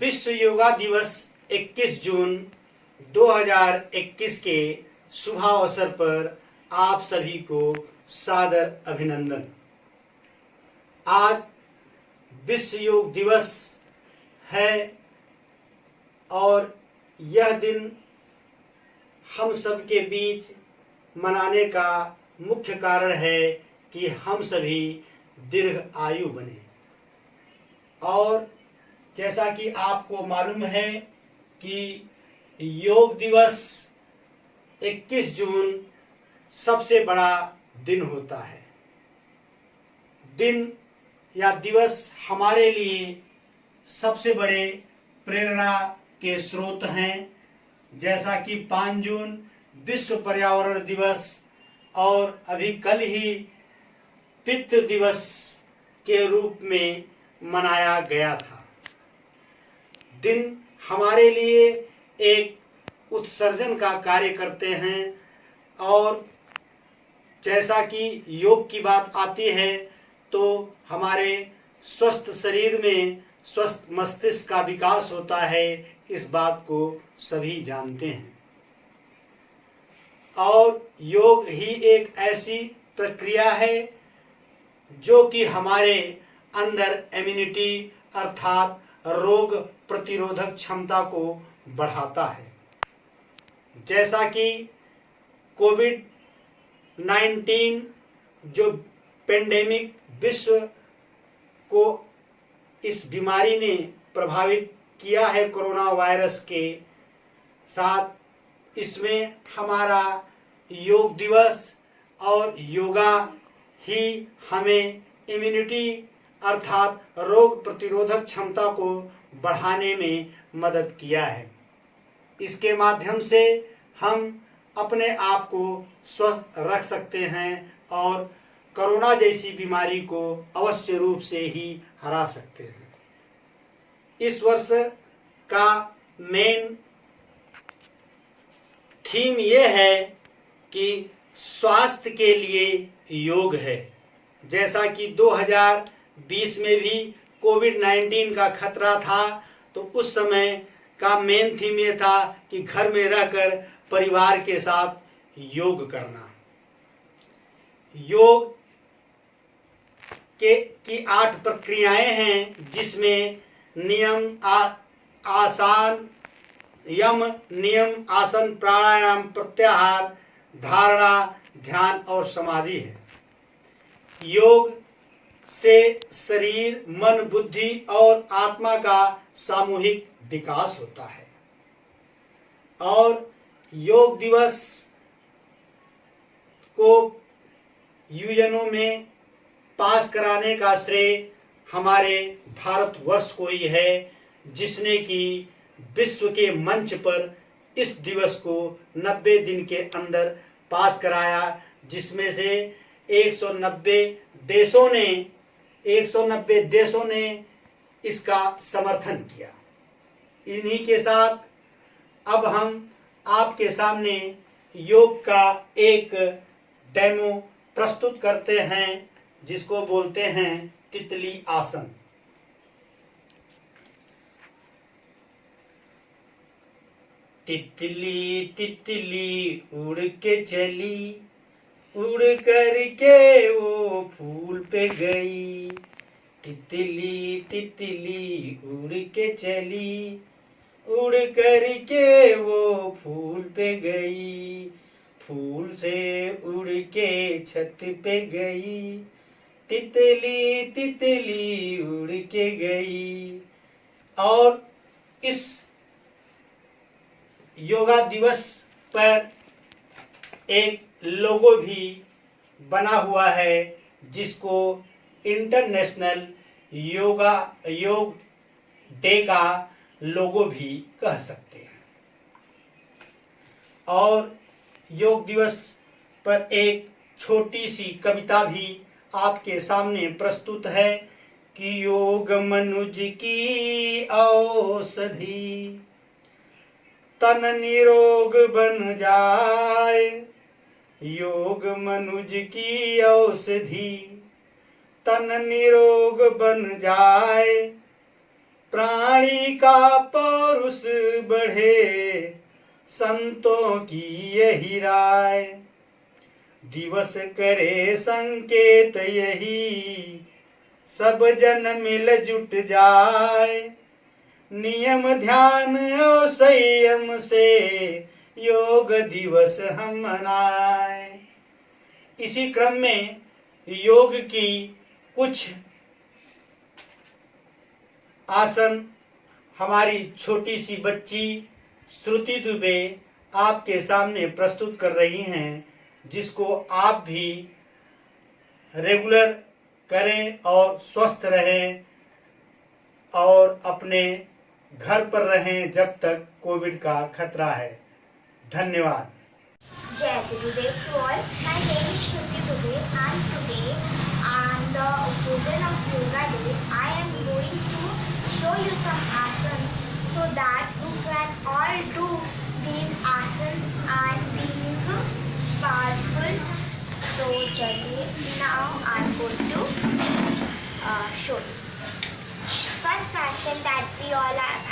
विश्व योगा दिवस 21 जून 2021 के शुभ अवसर पर आप सभी को सादर अभिनंदन। आज विश्व योग दिवस है और यह दिन हम सब के बीच मनाने का मुख्य कारण है कि हम सभी दीर्घ आयु बने। और जैसा कि आपको मालूम है कि योग दिवस 21 जून सबसे बड़ा दिन होता है। दिन या दिवस हमारे लिए सबसे बड़े प्रेरणा के स्रोत हैं। जैसा कि 5 जून विश्व पर्यावरण दिवस और अभी कल ही पितृ दिवस के रूप में मनाया गया था। दिन हमारे लिए एक उत्सर्जन का कार्य करते हैं और जैसा कि योग की बात आती है तो हमारे स्वस्थ शरीर में स्वस्थ मस्तिष्क का विकास होता है। इस बात को सभी जानते हैं। और योग ही एक ऐसी प्रक्रिया है जो कि हमारे अंदर इम्यूनिटी अर्थात रोग प्रतिरोधक क्षमता को बढ़ाता है। जैसा कि कोविड-19 जो पेंडेमिक विश्व को इस बीमारी ने प्रभावित किया है कोरोना वायरस के साथ, इसमें हमारा योग दिवस और योगा ही हमें इम्यूनिटी अर्थात रोग प्रतिरोधक क्षमता को बढ़ाने में मदद किया है। इसके माध्यम से हम अपने आप को स्वस्थ रख सकते हैं और कोरोना जैसी बीमारी को अवश्य रूप से ही हरा सकते हैं। इस वर्ष का मेन थीम ये है कि स्वास्थ्य के लिए योग है। जैसा कि 2020 में भी कोविड-19 का खतरा था तो उस समय का मेन थीम ये था कि घर में रहकर परिवार के साथ योग करना। योग की 8 प्रक्रियाएं हैं जिसमें यम नियम आसन प्राणायाम प्रत्याहार धारणा ध्यान और समाधि है। योग से शरीर मन बुद्धि और आत्मा का सामूहिक विकास होता है। और योग दिवस को युजनों में पास कराने का श्रेय हमारे भारतवर्ष को ही है, जिसने कि विश्व के मंच पर इस दिवस को 90 दिन के अंदर पास कराया, जिसमें से 190 देशों ने इसका समर्थन किया। इन्हीं के साथ अब हम आपके सामने योग का एक डेमो प्रस्तुत करते हैं जिसको बोलते हैं तितली आसन। तितली तितली उड़ के चली, उड़ करके वो फूल पे गई। तितली तितली उड़ के चली, उड़ करके वो फूल पे गई। फूल से उड़ के छत पे गई, तितली तितली उड़ के गई। और इस योगा दिवस पर एक लोगो भी बना हुआ है जिसको इंटरनेशनल योग डे का लोगो भी कह सकते हैं। और योग दिवस पर एक छोटी सी कविता भी आपके सामने प्रस्तुत है कि योग मनुज की औषधि, तन निरोग बन जाए। योग मनुज की औषधि, तन निरोग बन जाए। प्राणी का पौरुष बढ़े, संतों की यही राय। दिवस करे संकेत यही, सब जन मिल जुट जाए। नियम ध्यान और संयम से योग दिवस हम मनाए। इसी क्रम में योग की कुछ आसन हमारी छोटी सी बच्ची श्रुति दुबे आपके सामने प्रस्तुत कर रही हैं, जिसको आप भी रेगुलर करें और स्वस्थ रहें और अपने घर पर रहें जब तक कोविड का खतरा है। धन्यवाद। Jai Gurudev to all. My name is Shruti Dubey and today on the occasion of Yoga Day, I am going to show you some asanas so that you can all do these asanas and being powerful. So chaliye, now I am going to show you. First asana that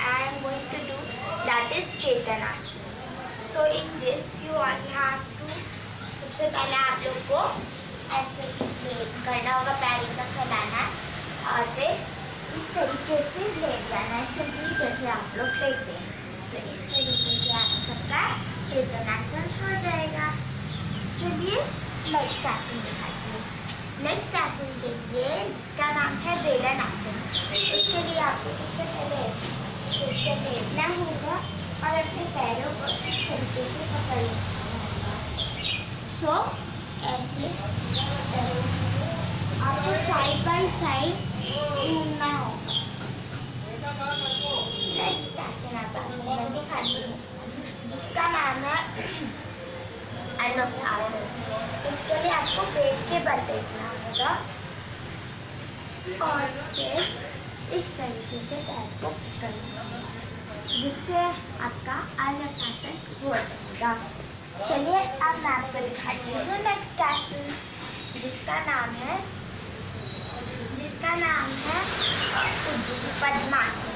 I am going to do, that is Chetanasana. So in this you all have to, सबसे पहले आप लोग को ऐसे करना होगा, पैर तक फैलाना है और फिर इस तरीके से लेट जाना है, सिंपली जैसे आप लोग लेटते हैं। तो इस तरीके से आप सबका चेतनासन हो जाएगा। चलिए नेक्स्ट आसन दिखाती हूँ। नेक्स्ट आसन के लिए जिसका नाम है बेलन आसन, उसके लिए आपको सबसे पहले फिर से लेटना होगा और अपने पैरों को इस तरीके से पकड़ लेना होगा। सो ऐसे आपको साइड बाय साइड घूमना होगा। नेक्स्ट आसन आता है, मैं दिखाती हूँ, जिसका नाम है अनुस आसन। इसके लिए आपको पेट के बल देखना होगा और फिर इस तरीके से पैर को पकड़ना होगा, जिससे आपका अनुशासन हो जाएगा। चलिए अब मैं आपको दिखाती हूँ नेक्स्ट आसन, जिसका नाम है पद्मासन।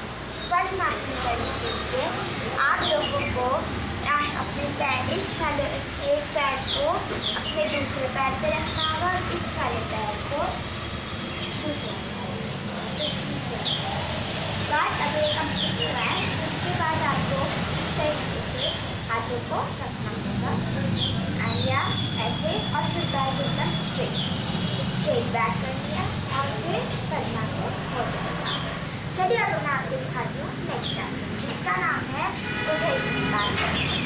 पद्मासन करने के लिए आप लोगों को अपने पैर, इस वाले एक पैर को अपने दूसरे पैर पे रखना होगा, इस वाले पैर को दूसरे बाद अब ये कंप्लीट हुआ है। उसके बाद आपको इस तरीके से हाथों को रखना होगा या ऐसे, और फिर बैक एकदम स्ट्रेट बैक कर लिया और फिर पद्मासन हो जाएगा। चलिए अब मैं आपको दिखाती हूँ नेक्स्ट आसन, जिसका नाम है भुजंगासन।